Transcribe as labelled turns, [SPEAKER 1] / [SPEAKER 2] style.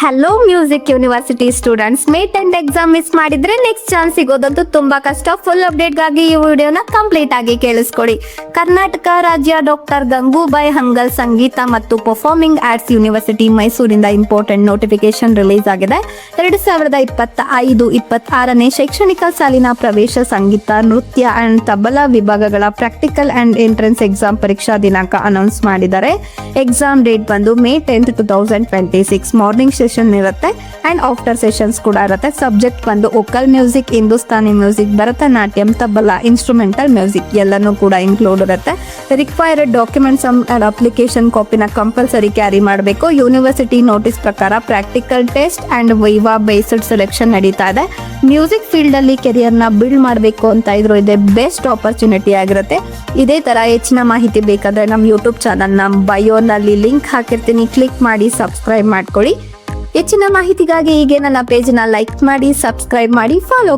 [SPEAKER 1] Hello music university students, ಮೇಟ್ and exam miss ಮಾಡಿದ್ರೆ next chance ಸಿಗೋದಂತೂ ತುಂಬಾ ಕಷ್ಟ. ಫುಲ್ ಅಪ್ಡೇಟ್ಗಾಗಿ ಈ ವಿಡಿಯೋನ ಕಂಪ್ಲೀಟ್ ಆಗಿ ಕೇಳಿಸ್ಕೊಡಿ. ಕರ್ನಾಟಕ ರಾಜ್ಯ ಡಾಕ್ಟರ್ ಗಂಗೂಬಾಯಿ ಹಂಗಲ್ ಸಂಗೀತ ಮತ್ತು ಪರ್ಫಾರ್ಮಿಂಗ್ ಆರ್ಟ್ಸ್ ಯೂನಿವರ್ಸಿಟಿ ಮೈಸೂರಿಂದ ಇಂಪಾರ್ಟೆಂಟ್ ನೋಟಿಫಿಕೇಶನ್ ರಿಲೀಸ್ ಆಗಿದೆ. 2025-26ನೇ ಶೈಕ್ಷಣಿಕ ಸಾಲಿನ ಪ್ರವೇಶ ಸಂಗೀತ, ನೃತ್ಯ ಅಂಡ್ ತಬಲಾ ವಿಭಾಗಗಳ ಪ್ರಾಕ್ಟಿಕಲ್ ಅಂಡ್ ಎಂಟ್ರೆನ್ಸ್ ಎಕ್ಸಾಮ್ ಪರೀಕ್ಷಾ ದಿನಾಂಕ ಅನೌನ್ಸ್ ಮಾಡಿದ್ದಾರೆ. ಎಕ್ಸಾಮ್ ಡೇಟ್ ಬಂದು May 10, 2026. ಮಾರ್ನಿಂಗ್ ಸೆಷನ್ ಇರುತ್ತೆ ಅಂಡ್ ಆಫ್ಟರ್ ಸೆಷನ್ಸ್ ಕೂಡ ಇರುತ್ತೆ. ಸಬ್ಜೆಕ್ಟ್ ಬಂದು vocal music, Hindustani music, Bharatanatyam, tabla, instrumental music ಎಲ್ಲನೂ ಕೂಡ ಇನ್ಕ್ಲೂಡ್ ಇರುತ್ತೆ. ರಿಕ್ವೈರ್ಡ್ ಡಾಕ್ಯುಮೆಂಟ್ಸ್ ಅಂಡ್ ಅಪ್ಲಿಕೇಶನ್ ಕಾಪಿನ ಕಂಪಲ್ಸರಿ ಕ್ಯಾರಿ ಮಾಡಬೇಕು. ಯೂನಿವರ್ಸಿಟಿ ನೋಟಿಸ್ ಪ್ರಕಾರ practical test and viva based selection ನಡೀತಾ ಇದೆ. ಮ್ಯೂಸಿಕ್ ಫೀಲ್ಡ್ ಅಲ್ಲಿ ಕೆರಿಯರ್ನ ಬಿಲ್ಡ್ ಮಾಡಬೇಕು ಅಂತ ಇದ್ರು ಇದೆ ಬೆಸ್ಟ್ ಆಪರ್ಚುನಿಟಿ ಆಗಿರುತ್ತೆ. ಇದೇ ತರ ಹೆಚ್ಚಿನ ಮಾಹಿತಿ ಬೇಕಾದ್ರೆ ನಮ್ಮ ಯೂಟ್ಯೂಬ್ ಚಾನಲ್ನ ಬಯೋನಲ್ಲಿ ಲಿಂಕ್ ಹಾಕಿರ್ತೀನಿ, ಕ್ಲಿಕ್ ಮಾಡಿ ಸಬ್ಸ್ಕ್ರೈಬ್ ಮಾಡ್ಕೊಳ್ಳಿ. ಹೆಚ್ಚಿನ ಮಾಹಿತಿಗಾಗಿ ಹೀಗೆ ನನ್ನ ಪೇಜ್ನ ಲೈಕ್ ಮಾಡಿ, ಸಬ್ಸ್ಕ್ರೈಬ್ ಮಾಡಿ, ಫಾಲೋ